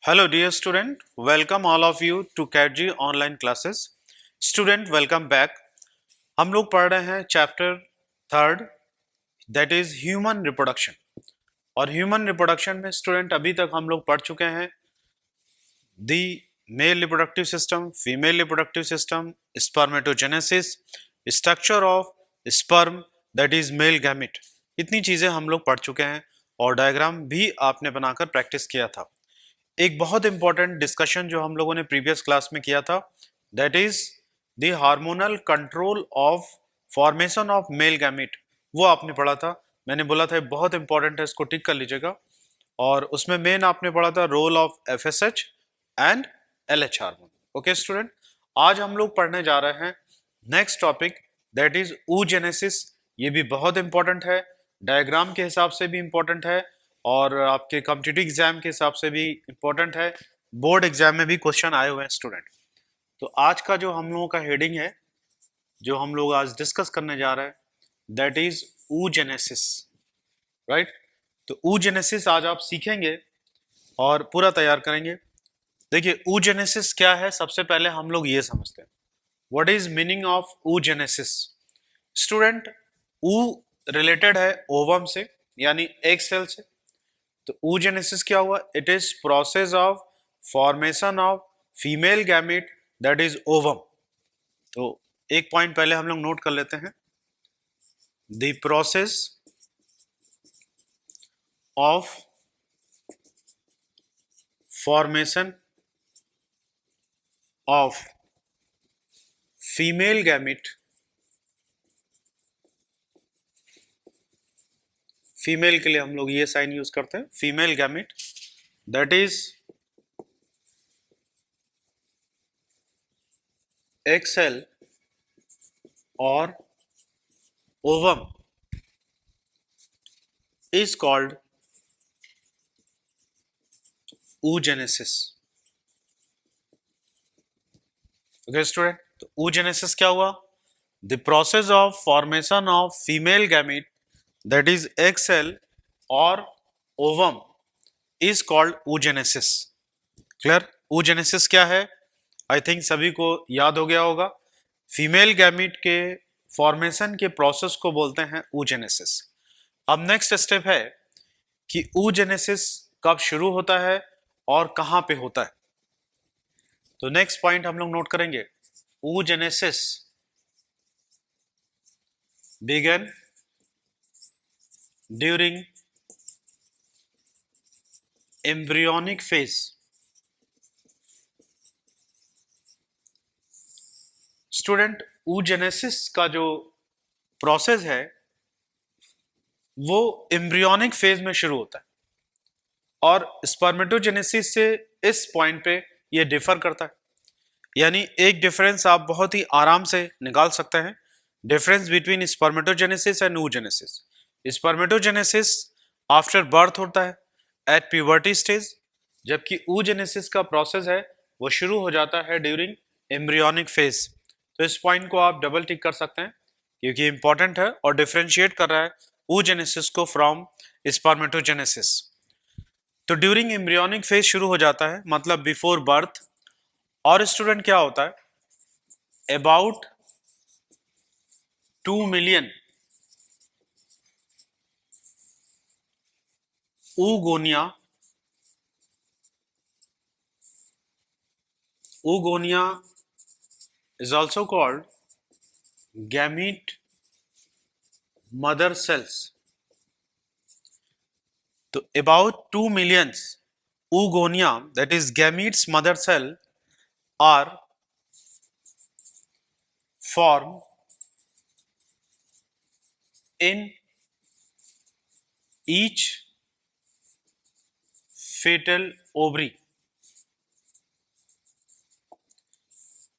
Hello dear student, welcome all of you to CATG online classes. Student welcome back. हम लोग पढ़ रहे हैं chapter third that is human reproduction. और human reproduction में student अभी तक हम लोग पढ़ चुके हैं the male reproductive system, female reproductive system, spermatogenesis, structure of sperm that is male gamete. इतनी चीज़ें हम लोग पढ़ चुके हैं और डायग्राम भी आपने बनाकर प्रैक्टिस किया था। एक बहुत इंपॉर्टेंट डिस्कशन जो हम लोगों ने प्रीवियस क्लास में किया था that is the hormonal control of formation of male gamete, वो आपने पढ़ा था। मैंने बोला था बहुत इंपॉर्टेंट है, इसको टिक कर लीजिएगा। और उसमें मेन आपने पढ़ा था role of FSH and LH hormone. Okay student, आज हम लोग पढ़ने जा रहे हैं next topic that is oogenesis। ये भी बहुत इंपॉर्टेंट है, डायग्राम के हिसाब से भी इंपॉर्टेंट है और आपके कॉम्पिटिटिव एग्जाम के हिसाब से भी इंपॉर्टेंट है। बोर्ड एग्जाम में भी क्वेश्चन आए हुए हैं स्टूडेंट। तो आज का जो हम लोगों का हेडिंग है, जो हम लोग आज डिस्कस करने जा रहे हैं दैट इज oogenesis, राइट। तो oogenesis आज आप सीखेंगे और पूरा तैयार करेंगे। देखिए oogenesis क्या है, सबसे पहले हम लोग ये समझते हैं what is meaning of oogenesis। Student ऊ रिलेटेड है ओवम से, यानी एग सेल से। तो oogenesis क्या हुआ? It is process of formation of female gamete that is ovum. तो एक पॉइंट पहले हम लोग नोट कर लेते हैं, the process of formation of female gamete, female के लिए हम लोग ये साइन यूज करते हैं, female gamete that is egg cell और ovum is called oogenesis। Okay student, तो oogenesis क्या हुआ? The process of formation of female gamete that is egg cell or ovum is called oogenesis। Clear? oogenesis क्या है? I think सभी को याद हो गया होगा। फीमेल गैमेट के फॉर्मेशन के प्रोसेस को बोलते हैं oogenesis। अब नेक्स्ट स्टेप है कि oogenesis कब शुरू होता है और कहां पे होता है। तो नेक्स्ट पॉइंट हम लोग नोट करेंगे, oogenesis began during embryonic phase। Student oogenesis का जो प्रोसेस है वो एम्ब्रियोनिक फेज में शुरू होता है और स्पर्मेटोजेनेसिस से इस पॉइंट पे ये डिफर करता है। यानी एक डिफरेंस आप बहुत ही आराम से निकाल सकते हैं, difference between spermatogenesis and oogenesis। Spermatogenesis after birth होता है एट प्यूबर्टी स्टेज, जबकि oogenesis का प्रोसेस है वो शुरू हो जाता है ड्यूरिंग एम्ब्रियोनिक फेज। तो इस पॉइंट को आप डबल टिक कर सकते हैं क्योंकि इंपॉर्टेंट है और डिफरेंशिएट कर रहा है oogenesis को फ्रॉम स्पर्मेटोजेनेसिस। तो ड्यूरिंग एम्ब्रियोनिक फेज शुरू हो जाता है, मतलब बिफोर बर्थ। और स्टूडेंट क्या होता है, about 2 million oogonia is also called gamete mother cells। तो about 2 million oogonia that is gametes mother cell are formed in each fetal ovary।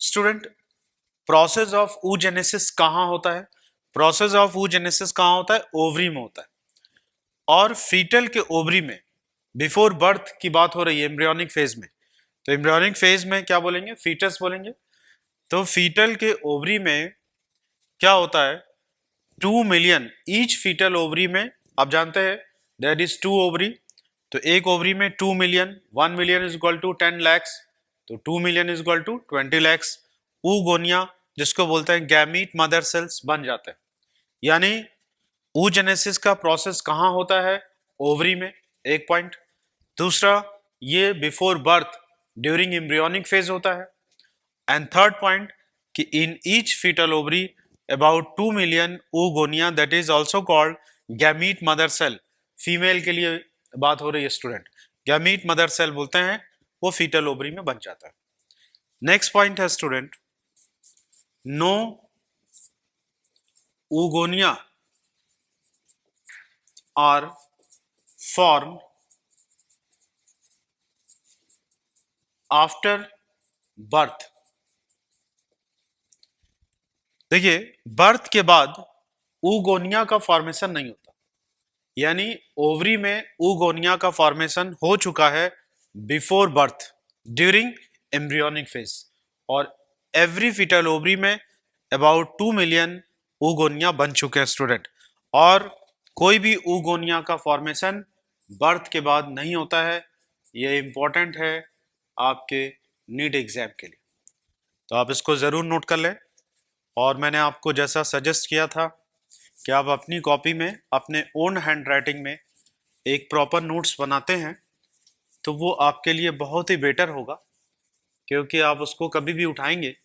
Student process of oogenesis कहां होता है? प्रोसेस ऑफ oogenesis कहां होता है? ओवरी में होता है। और फीटल के ओवरी में बिफोर बर्थ की बात हो रही है एम्ब्रियोनिक फेज में। तो एम्ब्रियोनिक फेज में क्या बोलेंगे? फीटस बोलेंगे। तो फीटल के ओवरी में क्या होता है? 2 मिलियन ईच फीटल ओवरी में, आप जानते हैं देयर इज 2 ओवरी। तो एक ओवरी में 2 million, 1 million is equal to 10 lakhs, तो 2 million is equal to 20 lakhs oogonia, जिसको बोलते हैं गैमीट मदर सेल्स बन जाते हैं। यानी oogenesis का प्रोसेस कहाँ होता है? ओवरी में, एक पॉइंट। दूसरा, ये before birth during embryonic phase होता है। एंड थर्ड पॉइंट कि in each foetal ovary about 2 million oogonia that is also called gamete mother cell, female के लिए बात हो रही है स्टूडेंट, गैमीट मदर सेल बोलते हैं, वो फीटल ओवरी में बन जाता है। नेक्स्ट पॉइंट है student, no oogonia are form after birth. देखिए, बर्थ के बाद oogonia का फॉर्मेशन नहीं होता, यानी ओवरी में oogonia का फॉर्मेशन हो चुका है before birth during embryonic phase, और एवरी फीटल ओवरी में अबाउट 2 मिलियन oogonia बन चुके हैं स्टूडेंट। और कोई भी oogonia का फॉर्मेशन बर्थ के बाद नहीं होता है। ये इंपॉर्टेंट है आपके नीट एग्जाम के लिए, तो आप इसको ज़रूर नोट कर लें। और मैंने आपको जैसा सजेस्ट किया था कि आप अपनी कॉपी में अपने ओन हैंड राइटिंग में एक प्रॉपर नोट्स बनाते हैं, तो वो आपके लिए बहुत ही बेटर होगा, क्योंकि आप उसको कभी भी उठाएंगे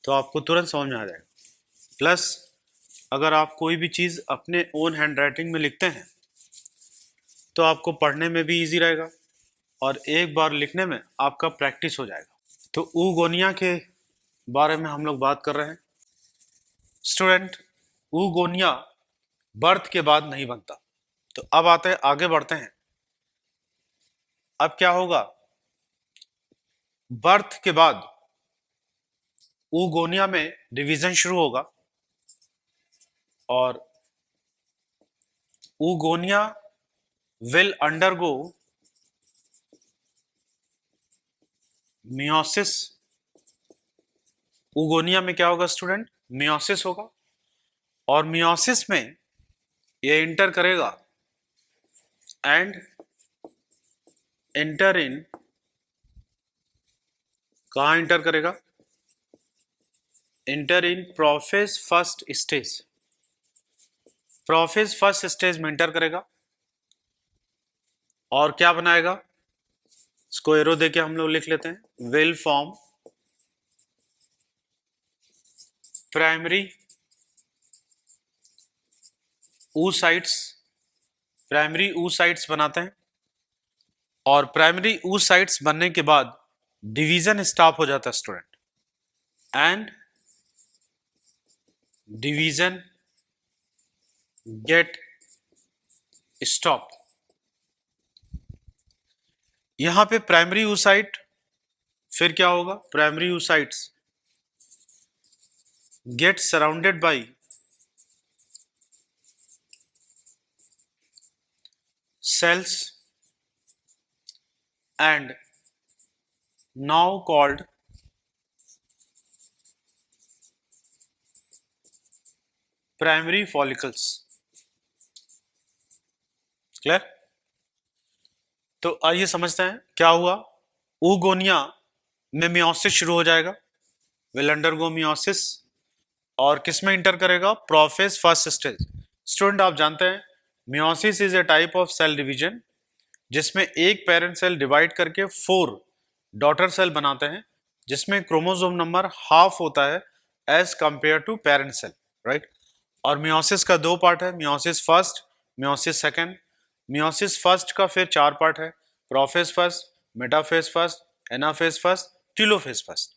तो आपको तुरंत समझ में आ जाएगा। प्लस अगर आप कोई भी चीज़ अपने ओन हैंड राइटिंग में लिखते हैं तो आपको पढ़ने में भी इजी रहेगा, और एक बार लिखने में आपका प्रैक्टिस हो जाएगा। तो oogonia के बारे में हम लोग बात कर रहे हैं स्टूडेंट। oogonia बर्थ के बाद नहीं बनता। तो अब आते हैं, आगे बढ़ते हैं। अब क्या होगा? बर्थ के बाद oogonia में डिवीजन शुरू होगा, और oogonia will undergo meiosis। oogonia में क्या होगा स्टूडेंट? meiosis होगा, और meiosis में ये इंटर करेगा एंड एंटर इन, कहाँ इंटर करेगा? Enter in prophase first stage, prophase first stage में इंटर करेगा, और क्या बनाएगा? इसको एरो देके हम लोग लिख लेते हैं, will form primary oocytes, primary oocytes बनाते हैं, और प्राइमरी oocytes बनने के बाद डिवीजन स्टॉप हो जाता है student, and division get stop. यहां पे प्राइमरी oocyte, फिर क्या होगा? Primary oocytes get surrounded by cells and now called primary follicles। Clear? तो आइए समझते हैं क्या हुआ। oogonia में मियोसिस शुरू हो जाएगा, विल अंडरगो मियोसिस, और किसमें इंटर करेगा? Prophase first stage. स्टूडेंट आप जानते हैं meiosis is a type of cell division, जिसमें एक पेरेंट सेल डिवाइड करके 4 डॉटर सेल बनाते हैं, जिसमें क्रोमोसोम नंबर हाफ होता है as compare to parent cell, right. और मियोसिस का 2 पार्ट है, meiosis first, meiosis second. Meiosis first का फिर 4 पार्ट है, prophase first, metaphase first, anaphase first, telophase first.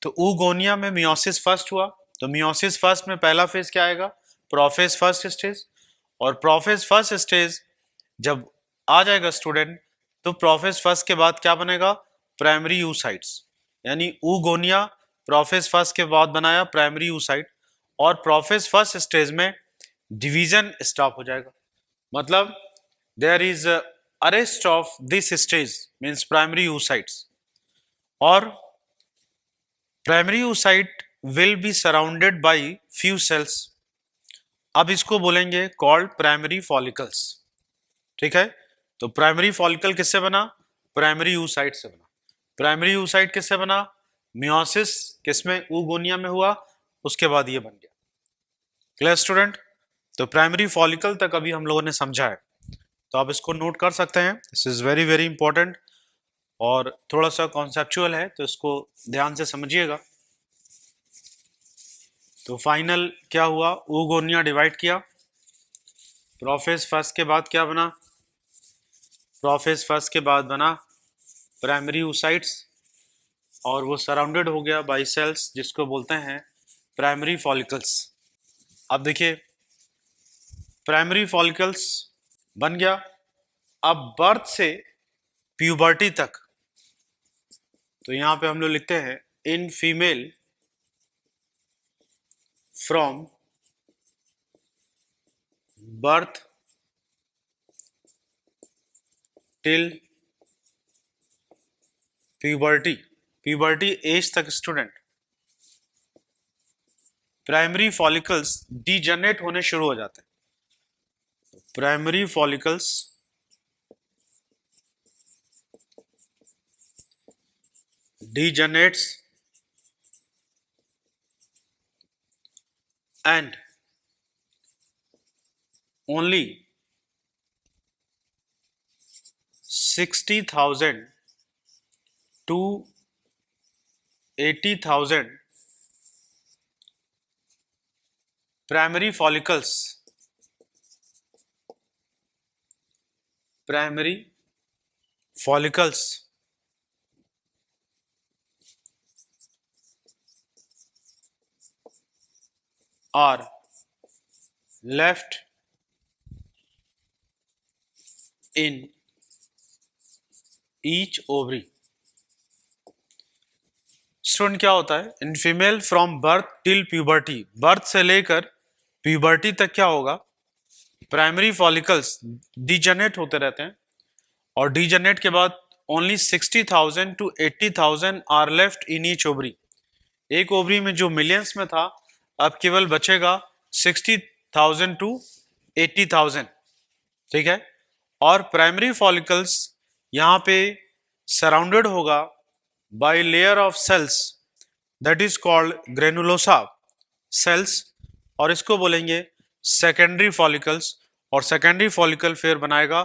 तो oogonia में मियोसिस फर्स्ट हुआ, तो मियोसिस फर्स्ट में पहला फेज क्या आएगा? Prophase first stage. और प्रोफेज फर्स्ट स्टेज जब आ जाएगा स्टूडेंट, तो प्रोफेज फर्स्ट के बाद क्या बनेगा? प्राइमरी oocytes, यानी oogonia प्रोफेज फर्स्ट के बाद बनाया प्राइमरी oocyte, और प्रोफेज फर्स्ट स्टेज में डिवीजन स्टॉप हो जाएगा। मतलब there is arrest of this stage means primary oocytes, और primary oocyte will be surrounded by few cells. अब इसको बोलेंगे कॉल्ड प्राइमरी फॉलिकल्स, ठीक है। तो प्राइमरी फॉलिकल किससे बना? प्राइमरी oocyte से बना। प्राइमरी oocyte किससे बना? मियोसिस किसमें? oogonia में हुआ, उसके बाद ये बन गया। Clear student? तो प्राइमरी फॉलिकल तक अभी हम लोगों ने समझा है, तो आप इसको नोट कर सकते हैं। This is very very important और थोड़ा सा कॉन्सेप्चुअल है, तो इसको ध्यान से समझिएगा। तो फाइनल क्या हुआ? oogonia डिवाइड किया। प्रोफेज फर्स्ट के बाद क्या बना? प्रोफेज फर्स्ट के बाद बना प्राइमरी oocytes और वो सराउंडेड हो गया बाई सेल्स जिसको बोलते हैं प्राइमरी फॉलिकल्स। अब देखिए प्राइमरी फॉलिकल्स बन गया। अब बर्थ से प्यूबर्टी तक, तो यहां पे हम लोग लिखते हैं in female from birth till puberty, puberty as तक स्टूडेंट प्राइमरी फॉलिकल्स डीजनरेट होने शुरू हो जाते हैं। Primary follicles degenerates and only 60,000 to 80,000 primary follicles are left in each ovary। Student क्या होता है? In female from birth till puberty, birth से लेकर प्यूबर्टी तक क्या होगा? प्राइमरी फॉलिकल्स डीजनरेट होते रहते हैं और डीजनरेट के बाद only 60,000 to 80,000 are left in each ovary. एक ओवरी में जो मिलियंस में था अब केवल बचेगा 60,000 to 80,000। ठीक है, और प्राइमरी फॉलिकल्स यहां पे सराउंडेड होगा by layer of cells that is called granulosa cells, और इसको बोलेंगे सेकेंडरी फॉलिकल्स, और सेकेंडरी फॉलिकल फिर बनाएगा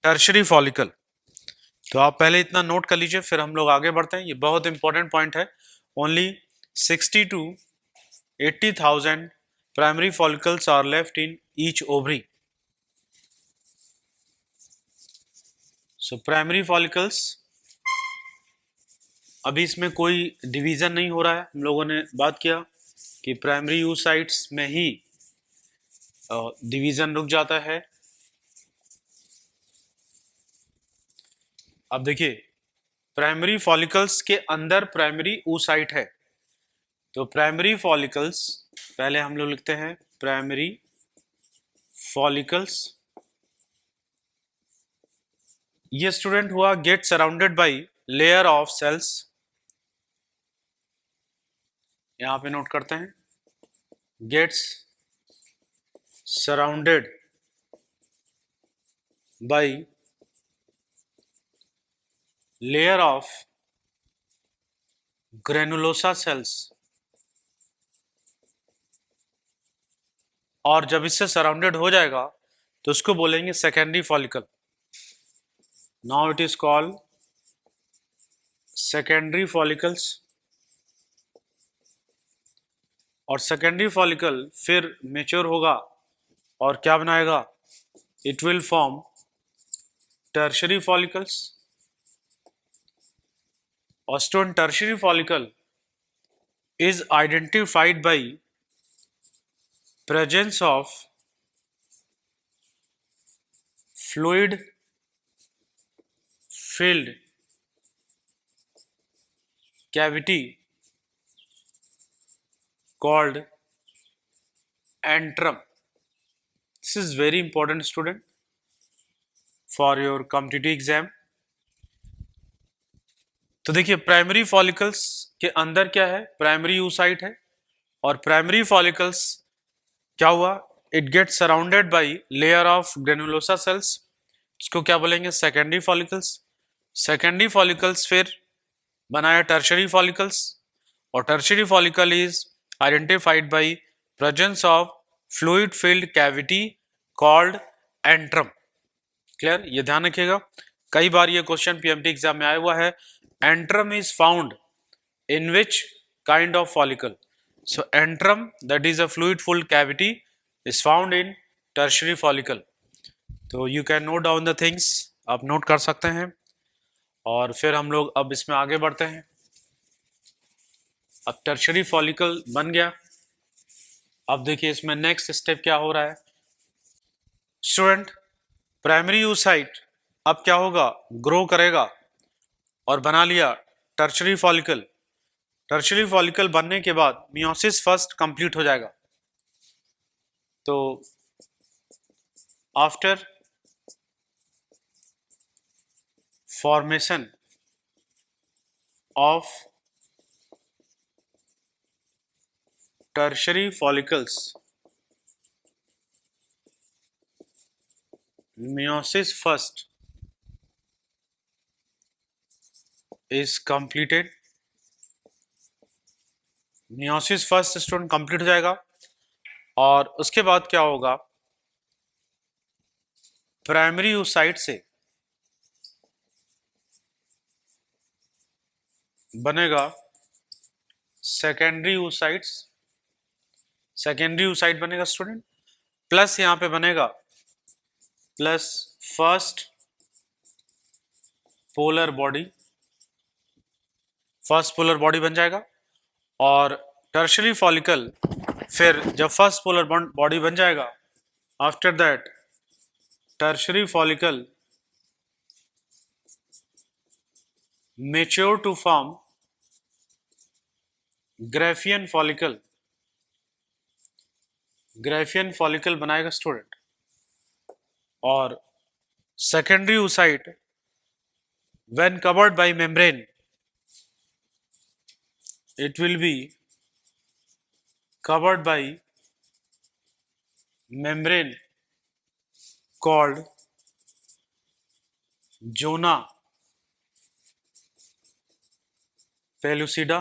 टर्शरी फॉलिकल। तो आप पहले इतना नोट कर लीजिए, फिर हम लोग आगे बढ़ते हैं। ये बहुत इंपॉर्टेंट पॉइंट है। Only 60 to 80,000 primary follicles are left in each ovary. So primary follicles, अभी इसमें कोई डिवीजन नहीं हो रहा है। हम लोगों ने बात किया कि प्राइमरी oocytes में ही डिवीजन रुक जाता है। अब देखिए प्राइमरी फॉलिकल्स के अंदर प्राइमरी oocyte है, तो प्राइमरी फॉलिकल्स पहले हम लोग लिखते हैं प्राइमरी फॉलिकल्स। ये स्टूडेंट हुआ gets surrounded by layer of cells, यहां पे नोट करते हैं gets surrounded by layer of granulosa cells, और जब इससे सराउंडेड हो जाएगा तो उसको बोलेंगे secondary follicle. Now it is called secondary follicles, और सेकेंडरी फॉलिकल फिर मेच्योर होगा और क्या बनाएगा? It will form tertiary follicles. और student tertiary follicle is identified by presence of fluid filled cavity called antrum। This is very important student for your competitive exam। तो देखिए primary follicles के अंदर क्या है? प्राइमरी oocyte है, और primary follicles क्या हुआ? It get surrounded by layer of granulosa sales, इसको क्या बोलेंगे? Secondary follicles. सेकेंडरी फॉलिकल्स फिर बनाया टर्शरी फॉलिकल्स, और tertiary follicle is identified by presence of fluid filled cavity called antrum. Clear? ये ध्यान रखिएगा, कई बार ये क्वेश्चन पीएमटी एग्जाम में आया हुआ है। Antrum is found in which kind of follicle? So antrum that is a fluid filled cavity is found in tertiary follicle. तो you can note down the things, आप नोट कर सकते हैं। और फिर हम लोग अब इसमें आगे बढ़ते हैं। अब टर्शरी फॉलिकल बन गया, अब देखिए इसमें नेक्स्ट स्टेप क्या हो रहा है स्टूडेंट। प्राइमरी oocyte अब क्या होगा? ग्रो करेगा और बना लिया टर्शरी फॉलिकल। टर्शरी फॉलिकल बनने के बाद मियोसिस फर्स्ट कंप्लीट हो जाएगा। तो after formation of tertiary follicles, meiosis first is completed। meiosis first student complete हो जाएगा, और उसके बाद क्या होगा? प्राइमरी oocyte से बनेगा सेकेंडरी oocytes। सेकेंडरी oocyte बनेगा स्टूडेंट, प्लस यहां पे बनेगा plus first polar body. First polar body बन जाएगा, और टर्शरी फॉलिकल फिर जब फर्स्ट पोलर बॉडी बन जाएगा, after that tertiary follicle mature to form Graafian follicle. Graafian follicle बनाएगा स्टूडेंट, और secondary oocyte when covered by membrane it will be covered by membrane called zona pellucida।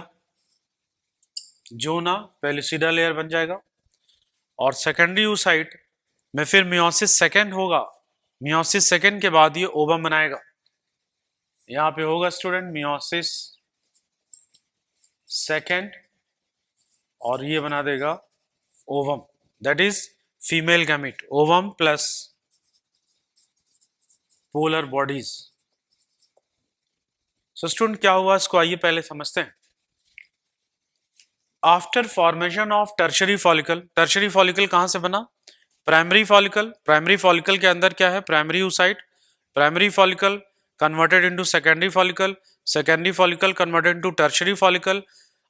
Zona pellucida layer बन जाएगा, और secondary oocyte में फिर meiosis second होगा। Meiosis second के बाद ये ओवम बनाएगा। यहां पे होगा स्टूडेंट मियोसिस सेकेंड, और ये बना देगा ovum, that is female gamete. Ovum plus polar bodies. So student क्या हुआ इसको आइए पहले समझते हैं। After formation of tertiary follicle, tertiary follicle कहां से बना? Primary follicle. प्राइमरी फॉलिकल के अंदर क्या है? Primary oocyte। Primary follicle converted into secondary follicle, secondary follicle converted into tertiary follicle,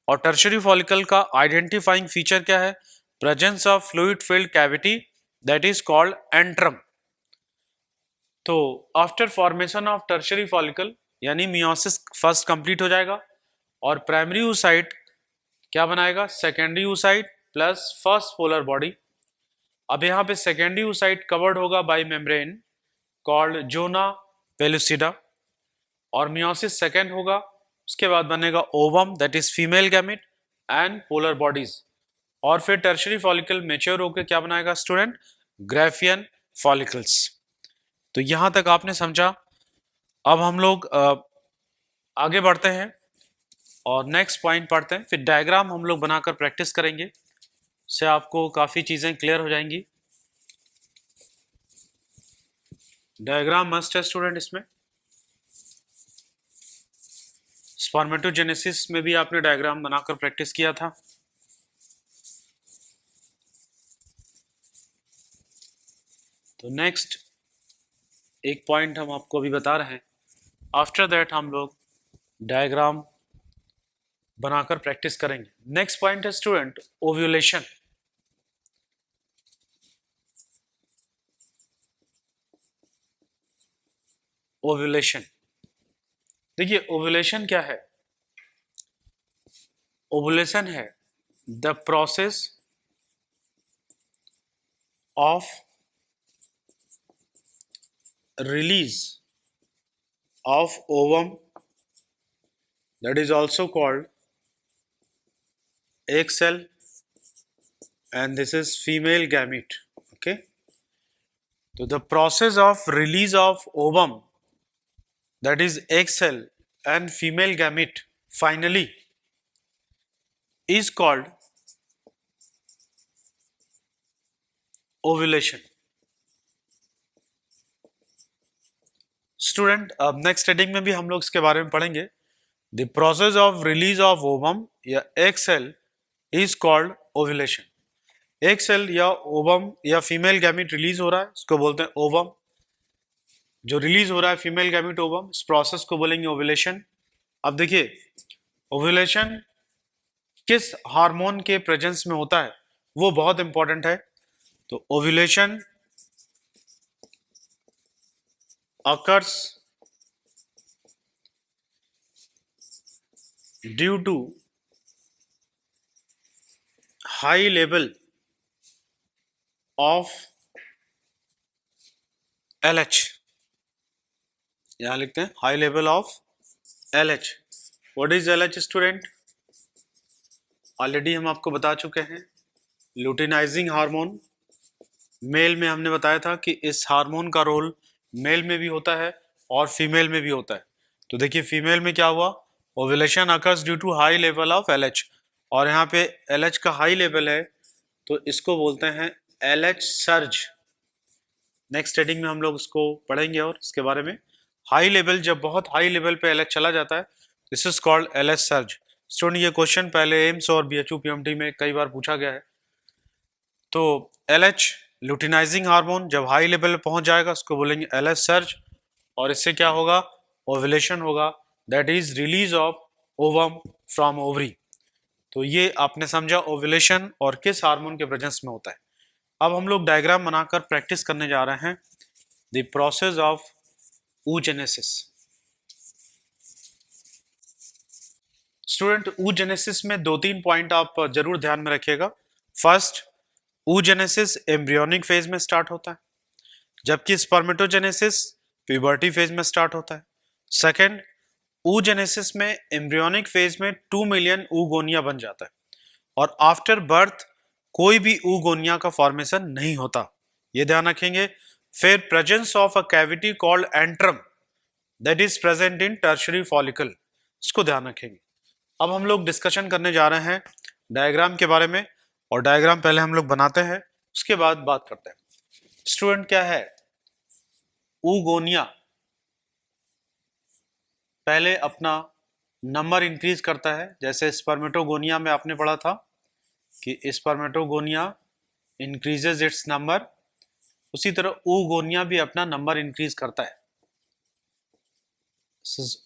और टर्शरी फॉलिकल का आइडेंटिफाइंग फीचर क्या है? Presence of fluid filled cavity that is called antrum. तो after formation of tertiary follicle यानी meiosis first complete हो जाएगा, और primary oocyte क्या बनाएगा? Secondary oocyte plus first polar body. अब यहाँ पे सेकेंडरी oocyte कवर्ड होगा by membrane called zona pellucida, और मियोसिस सेकेंड होगा, उसके बाद बनेगा ovum that is female gamete and polar bodies, और फिर टर्शरी फॉलिकल मेच्योर होकर क्या बनाएगा स्टूडेंट? Graafian follicles. तो यहां तक आपने समझा। अब हम लोग आगे बढ़ते हैं और नेक्स्ट पॉइंट पढ़ते हैं, फिर डायग्राम हम लोग बनाकर प्रैक्टिस करेंगे, से आपको काफी चीजें क्लियर हो जाएंगी। डायग्राम मस्ट है स्टूडेंट। इसमें स्पर्मेटोजेनेसिस में भी आपने डायग्राम बनाकर प्रैक्टिस किया था। तो नेक्स्ट एक पॉइंट हम आपको अभी बता रहे हैं, आफ्टर दैट हम लोग डायग्राम बनाकर प्रैक्टिस करेंगे। नेक्स्ट पॉइंट है स्टूडेंट ओव्यूलेशन। ओव्यूलेशन देखिए, ओव्यूलेशन क्या है? ओव्यूलेशन है the process of release of ovum, that is also called egg cell, and this is female gamete. Okay, so the process of release of ovum, that is egg cell and female gamete, finally is called ovulation. Student अब next heading में भी हम लोग इसके बारे में पढ़ेंगे. The process of release of ovum या egg cell is called ovulation. Egg cell या ओवम या फीमेल गैमीट रिलीज हो रहा है, इसको बोलते हैं ओवम. जो रिलीज हो रहा है फीमेल गैमीट ओवम, इस प्रोसेस को बोलेंगे ओव्यूलेशन. अब देखिए ओव्यूलेशन किस हार्मोन के प्रेजेंस में होता है वो बहुत इंपॉर्टेंट है. तो ovulation occurs due to high level of LH. यहां लिखते हैं high level of LH. What is LH student? Already हम आपको बता चुके हैं, लुटिनाइजिंग हार्मोन. मेल में हमने बताया था कि इस हार्मोन का रोल मेल में भी होता है और फीमेल में भी होता है. तो देखिए फीमेल में क्या हुआ, ovulation occurs due to high level of LH, और यहाँ पे LH का हाई लेवल है तो इसको बोलते हैं LH सर्ज. नेक्स्ट हेडिंग में हम लोग इसको पढ़ेंगे और इसके बारे में. हाई लेवल, जब बहुत हाई लेवल पे LH चला जाता है, this is called LH surge. Student ये क्वेश्चन पहले एम्स और BHU PMT में कई बार पूछा गया है. तो LH लुटिनाइजिंग हार्मोन जब हाई लेवल पे पहुंच जाएगा उसको बोलेंगे LH सर्ज, और इससे क्या होगा, ओव्यूलेशन होगा, that is release of ovum from ovary. तो ये आपने समझा ओव्यूलेशन और किस हार्मोन के प्रेजेंस में होता है. अब हम लोग डायग्राम बनाकर प्रैक्टिस करने जा रहे हैं the process of oogenesis. Student oogenesis में 2-3 पॉइंट आप जरूर ध्यान में रखिएगा. फर्स्ट, oogenesis एम्ब्रियोनिक फेज में स्टार्ट होता है, जबकि स्पर्मेटोजेनेसिस प्यूबर्टी फेज में स्टार्ट होता है. सेकेंड, oogenesis में एम्ब्रियोनिक फेज में 2 मिलियन oogonia बन जाता है, और आफ्टर बर्थ कोई भी oogonia का फॉर्मेशन नहीं होता, ये ध्यान रखेंगे. फिर presence of a cavity called antrum that is present in tertiary follicle, इसको ध्यान रखेंगे. अब हम लोग डिस्कशन करने जा रहे हैं डायग्राम के बारे में, और डायग्राम पहले हम लोग बनाते हैं उसके बाद बात करते हैं. स्टूडेंट क्या है oogonia, पहले अपना नंबर इंक्रीज करता है. जैसे स्पर्मेटोगोनिया में आपने पढ़ा था कि स्पर्मेटोगोनिया इंक्रीजेज इट्स नंबर, उसी तरह oogonia भी अपना नंबर इंक्रीज करता है.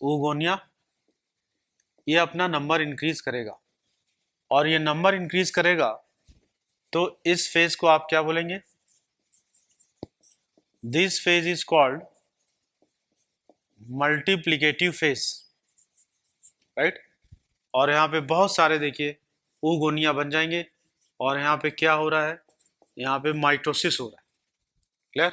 oogonia ये अपना नंबर इंक्रीज करेगा, और ये नंबर इंक्रीज करेगा तो इस फेज को आप क्या बोलेंगे, this phase is called multiplicative phase, right. और यहाँ पे बहुत सारे देखिए oogonia बन जाएंगे, और यहाँ पे क्या हो रहा है, यहाँ पे माइटोसिस हो रहा है. क्लियर.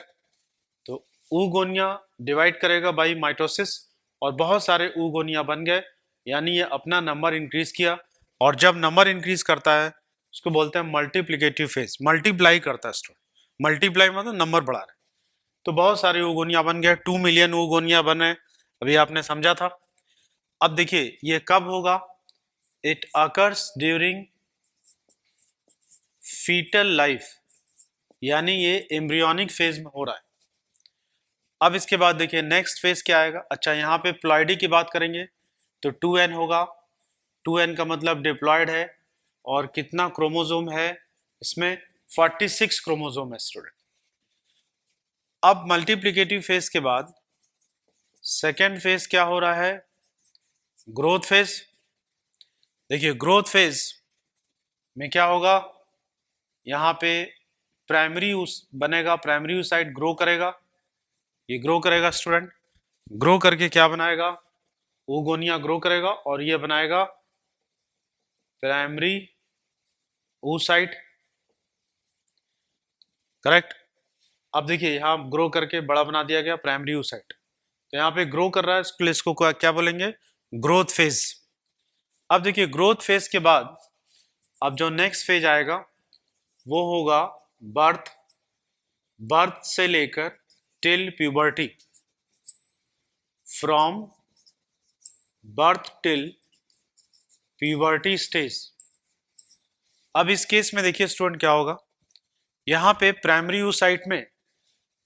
तो oogonia डिवाइड करेगा बाई माइटोसिस, और बहुत सारे oogonia बन गए, यानी ये अपना नंबर इंक्रीज किया. और जब नंबर इंक्रीज करता है उसको बोलते हैं मल्टीप्लिकेटिव फेज, मल्टीप्लाई करता है. स्टूडेंट मल्टीप्लाई मतलब नंबर बढ़ा रहे. तो बहुत सारे oogonia बन गए, 2 मिलियन oogonia बने, अभी आपने समझा था. अब देखिए ये कब होगा, it occurs during foetal life, यानी ये एम्ब्रियोनिक फेज में हो रहा है. अब इसके बाद देखिए नेक्स्ट फेज क्या आएगा. अच्छा यहाँ पे प्लॉइडी की बात करेंगे तो 2n होगा. 2n का मतलब डिप्लॉयड है, और कितना क्रोमोसोम है इसमें, 46 क्रोमोसोम है. स्टूडेंट अब मल्टीप्लिकेटिव फेज के बाद सेकेंड फेज क्या हो रहा है, ग्रोथ फेज. देखिए ग्रोथ फेज में क्या होगा, यहाँ पे प्राइमरी बनेगा, प्राइमरी साइड ग्रो करेगा, ये ग्रो करेगा. स्टूडेंट ग्रो करके क्या बनाएगा, oogonia ग्रो करेगा, और ये बनाएगा प्राइमरी oocyte, करेक्ट. अब देखिए यहाँ ग्रो करके बड़ा बना दिया गया प्राइमरी oocyte, तो यहाँ पे ग्रो कर रहा है, इसके लिए इसको क्या बोलेंगे, ग्रोथ फेज। अब देखिए ग्रोथ फेज के बाद अब जो नेक्स्ट फेज आएगा वो होगा बर्थ, बर्थ से लेकर till puberty, from birth till puberty stage. अब इस केस में देखिए स्टूडेंट क्या होगा, यहां पे प्राइमरी oocyte में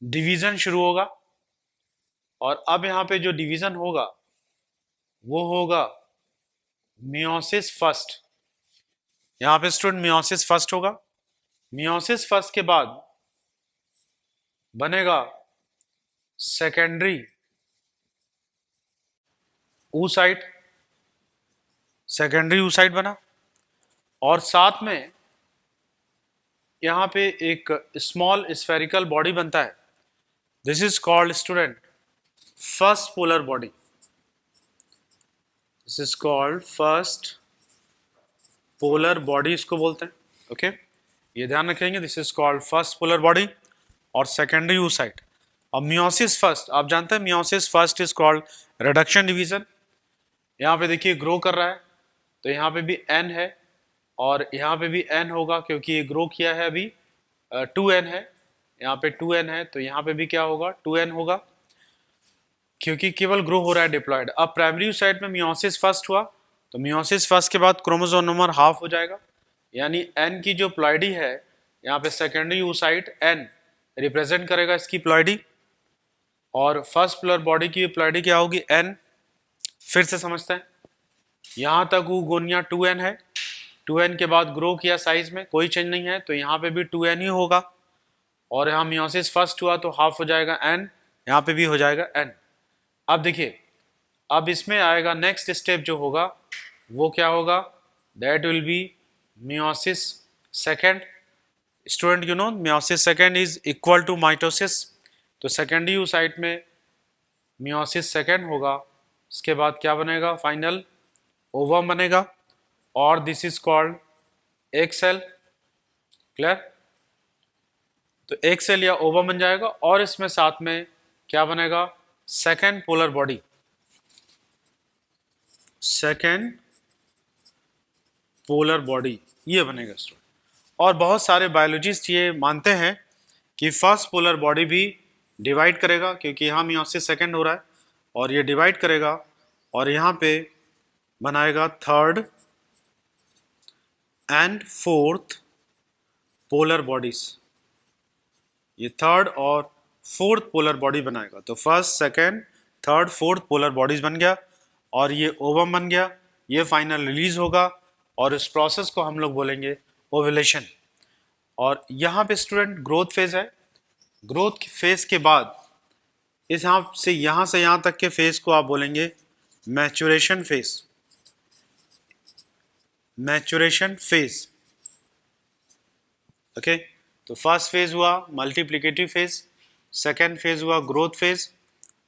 डिवीजन शुरू होगा, और अब यहां पे जो डिवीजन होगा वो होगा मियोसिस फर्स्ट। यहां पे स्टूडेंट मियोसिस फर्स्ट होगा। मियोसिस फर्स्ट के बाद बनेगा सेकेंडरी oocyte, सेकेंडरी oocyte बना, और साथ में यहां पे एक स्मॉल स्फेरिकल बॉडी बनता है, this is called student first polar body, this is called first polar body इसको बोलते हैं। ओके ये ध्यान रखेंगे, this is called first polar body और सेकेंडरी oocyte। अब मियोसिस फर्स्ट, आप जानते हैं meiosis first is called reduction division. यहाँ पे देखिए ग्रो कर रहा है, तो यहाँ पे भी n है और यहाँ पे भी n होगा, क्योंकि ये ग्रो किया है अभी 2n है, यहाँ पे 2n है, तो यहाँ पे भी क्या होगा 2n होगा, क्योंकि केवल ग्रो हो रहा है डिप्लॉयड। अब प्राइमरी oocyte में मियोसिस फर्स्ट हुआ, तो मियोसिस फर्स्ट के बाद क्रोमोसोम नंबर हाफ हो जाएगा, यानी n की जो प्लॉइडी है, यहाँ पे सेकेंडरी oocyte n रिप्रेजेंट करेगा इसकी प्लॉइडी, और फर्स्ट पोलर बॉडी की प्लॉइडी क्या होगी n। फिर से समझते हैं, यहाँ तक oogonia 2n है, 2n के बाद ग्रो किया साइज में, कोई चेंज नहीं है, तो यहाँ पे भी 2n ही होगा, और यहाँ मियोसिस फर्स्ट हुआ तो हाफ हो जाएगा n, यहाँ पे भी हो जाएगा n। अब देखिए अब इसमें आएगा नेक्स्ट स्टेप जो होगा वो क्या होगा, that will be meiosis second. Student you know meiosis second is equal to mitosis, तो सेकेंडरी oocyte में मियोसिस सेकेंड होगा, इसके बाद क्या बनेगा, फाइनल ओवम बनेगा, और this is called egg cell. Clear, तो एग सेल या ओवम बन जाएगा, और इसमें साथ में क्या बनेगा, second polar body, second polar body ये बनेगा स्टूडेंट। और बहुत सारे बायोलॉजिस्ट ये मानते हैं कि फर्स्ट पोलर बॉडी भी डिवाइड करेगा, क्योंकि यहाँ मियोसिस सेकेंड हो रहा है और ये डिवाइड करेगा, और यहाँ पे बनाएगा third and fourth polar bodies, ये थर्ड और फोर्थ पोलर बॉडी बनाएगा। तो first second third fourth polar bodies बन गया, और ये ओवम बन गया, ये फाइनल रिलीज होगा, और इस प्रोसेस को हम लोग बोलेंगे ओव्यूलेशन। और यहाँ पे स्टूडेंट ग्रोथ फेज है, ग्रोथ फेज के बाद इस यहाँ से यहाँ तक के फेज को आप बोलेंगे maturation phase, maturation phase. Okay तो फर्स्ट फेज हुआ मल्टीप्लिकेटिव फेज, सेकेंड फेज हुआ ग्रोथ फेज,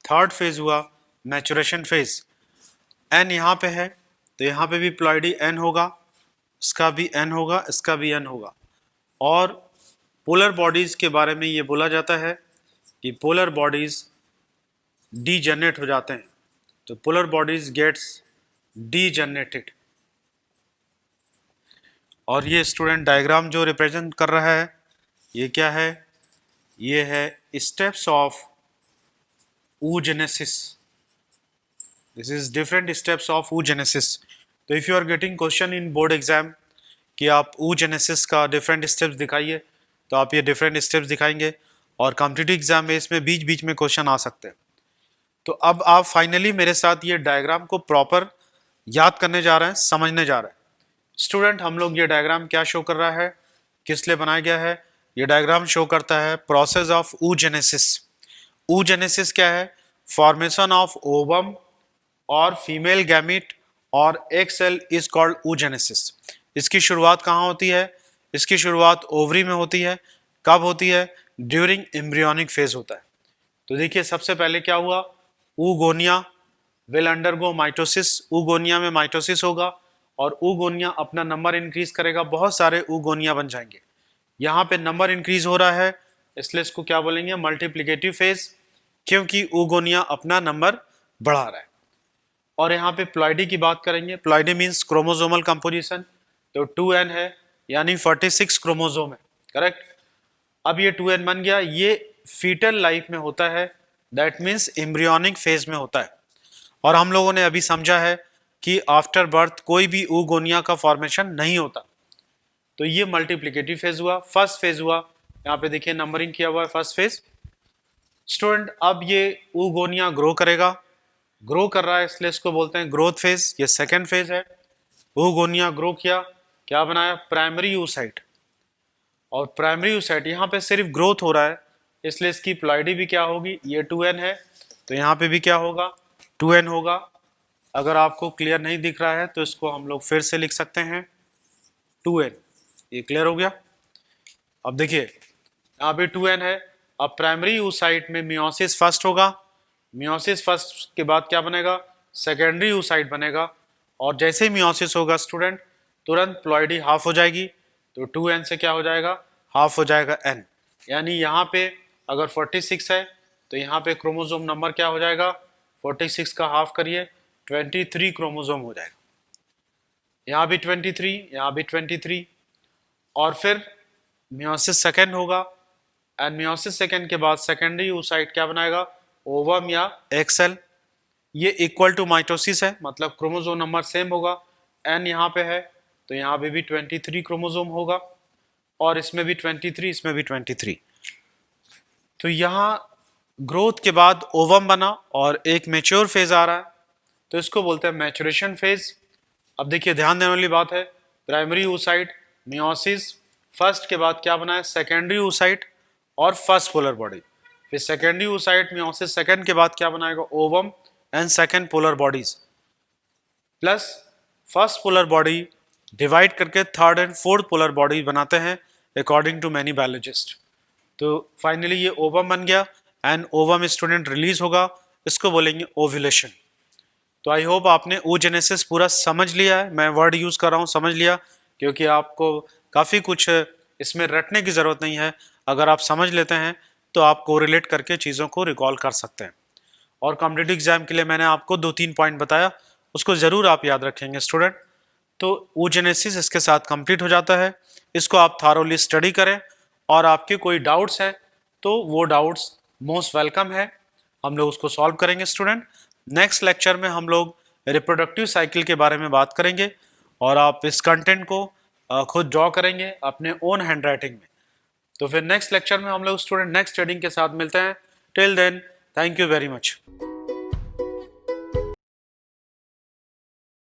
थर्ड फेज हुआ मैच्योरेशन फेज। एन यहाँ पे है तो यहाँ पे भी प्लॉइडी एन होगा, इसका भी एन होगा, इसका भी एन होगा। और पोलर बॉडीज के बारे में ये बोला जाता है कि पोलर बॉडीज डीजनरेट हो जाते हैं, तो पोलर बॉडीज गेट्स डीजनरेटेड। और ये स्टूडेंट डायग्राम जो रिप्रेजेंट कर रहा है ये क्या है, ये है steps of oogenesis, this is different steps of oogenesis। तो if you are getting question in board exam कि आप oogenesis का डिफरेंट स्टेप्स दिखाइए, तो आप ये डिफरेंट स्टेप्स दिखाएंगे, और कॉम्पिटिटिव एग्जाम में इसमें बीच बीच में क्वेश्चन आ सकते हैं। तो अब आप फाइनली मेरे साथ ये डायग्राम को प्रॉपर याद करने जा रहे हैं, समझने जा रहे हैं। स्टूडेंट हम लोग ये डायग्राम क्या शो कर रहा है, किस लिए बनाया गया है, ये डायग्राम शो करता है प्रोसेस ऑफ oogenesis। oogenesis क्या है, फॉर्मेशन ऑफ ओवम और फीमेल गैमीट और egg cell is called oogenesis। इसकी शुरुआत कहाँ होती है, इसकी शुरुआत ओवरी में होती है। कब होती है, ड्यूरिंग एम्ब्रियोनिक फेज होता है। तो देखिए सबसे पहले क्या हुआ, oogonia will undergo mitosis, oogonia में माइटोसिस होगा, और oogonia अपना नंबर इंक्रीज करेगा, बहुत सारे oogonia बन जाएंगे। यहाँ पे नंबर इंक्रीज हो रहा है इसलिए इसको क्या बोलेंगे, मल्टीप्लिकेटिव फेज, क्योंकि oogonia अपना नंबर बढ़ा रहा है। और यहाँ पे प्लॉइडी की बात करेंगे, प्लॉइडी मीन्स क्रोमोसोमल कंपोजिशन, तो 2n है यानी 46 क्रोमोसोम है, करेक्ट। अब ये 2n बन गया, ये फीटल लाइफ में होता है, दैट मीन्स एम्ब्रियोनिक फेज में होता है। और हम लोगों ने अभी समझा है कि आफ्टर बर्थ कोई भी oogonia का फॉर्मेशन नहीं होता। तो ये मल्टीप्लिकेटिव फेज हुआ, फर्स्ट फेज हुआ, यहाँ पे देखिए नंबरिंग किया हुआ है फर्स्ट फेज। स्टूडेंट अब ये oogonia ग्रो करेगा, ग्रो कर रहा है इसलिए इसको बोलते हैं ग्रोथ फेज, ये सेकेंड फेज है। oogonia ग्रो किया, क्या बनाया, प्राइमरी oocyte, और प्राइमरी oocyte यहाँ पे सिर्फ ग्रोथ हो रहा है इसलिए इसकी प्लॉइडी भी क्या होगी, ये 2n है तो यहाँ पे भी क्या होगा, 2n होगा। अगर आपको क्लियर नहीं दिख रहा है तो इसको हम लोग फिर से लिख सकते हैं 2n, ये क्लियर हो गया। अब देखिए यहाँ पे 2n है, अब प्राइमरी oocyte में मियोसिस फर्स्ट होगा, मियोसिस फर्स्ट के बाद क्या बनेगा, सेकेंडरी oocyte बनेगा, और जैसे ही मियोसिस होगा स्टूडेंट तुरंत प्लॉइडी हाफ हो जाएगी, तो 2n से क्या हो जाएगा, हाफ हो जाएगा n, यानी यहाँ पे अगर 46 है तो यहाँ पे क्रोमोसोम नंबर क्या हो जाएगा, 46 का हाफ करिए 23 क्रोमोसोम हो जाएगा, यहाँ भी 23, यहाँ भी 23, और फिर मियोसिस सेकेंड होगा, एंड मियोसिस सेकेंड के बाद सेकेंडरी oocyte क्या बनाएगा, ओवम या एक्सेल, ये इक्वल टू माइटोसिस है, मतलब क्रोमोसोम नंबर सेम होगा, n यहाँ पे है तो यहाँ पे भी 23 क्रोमोसोम होगा, और इसमें भी 23, इसमें भी 23। तो यहाँ ग्रोथ के बाद ओवम बना और एक मैच्योर फेज आ रहा है, तो इसको बोलते हैं मैचुरेशन फेज। अब देखिए ध्यान देने वाली बात है, प्राइमरी oocyte, मियोसिस, फर्स्ट के बाद क्या बना है, सेकेंडरी oocyte और फर्स्ट पोलर बॉडी, फिर सेकेंडरी oocyte मियोसिस सेकेंड के बाद क्या बनाएगा, ovum and second polar bodies, plus first polar body divide करके third and fourth polar body बनाते हैं अकॉर्डिंग टू मैनी बायोलॉजिस्ट। तो फाइनली ये ओवम बन गया एंड ओवम स्टूडेंट रिलीज होगा, इसको बोलेंगे ओव्यूलेशन। तो आई होप आपने oogenesis पूरा समझ लिया है, मैं वर्ड यूज कर रहा हूँ समझ लिया, क्योंकि आपको काफ़ी कुछ इसमें रटने की ज़रूरत नहीं है, अगर आप समझ लेते हैं तो आप कोरिलेट करके चीज़ों को रिकॉल कर सकते हैं। और कॉम्पिटिटिव एग्जाम के लिए मैंने आपको 2-3 पॉइंट बताया, उसको ज़रूर आप याद रखेंगे स्टूडेंट। तो oogenesis इसके साथ कंप्लीट हो जाता है, इसको आप थारोली स्टडी करें, और आपके कोई डाउट्स हैं तो वो डाउट्स मोस्ट वेलकम है, हम लोग उसको सॉल्व करेंगे स्टूडेंट। नेक्स्ट लेक्चर में हम लोग रिप्रोडक्टिव साइकिल के बारे में बात करेंगे, और आप इस कंटेंट को खुद ड्रॉ करेंगे अपने ओन हैंड राइटिंग में। तो फिर नेक्स्ट लेक्चर में हम लोग स्टूडेंट नेक्स्ट ट्रेडिंग के साथ मिलते हैं। Till then thank you very much.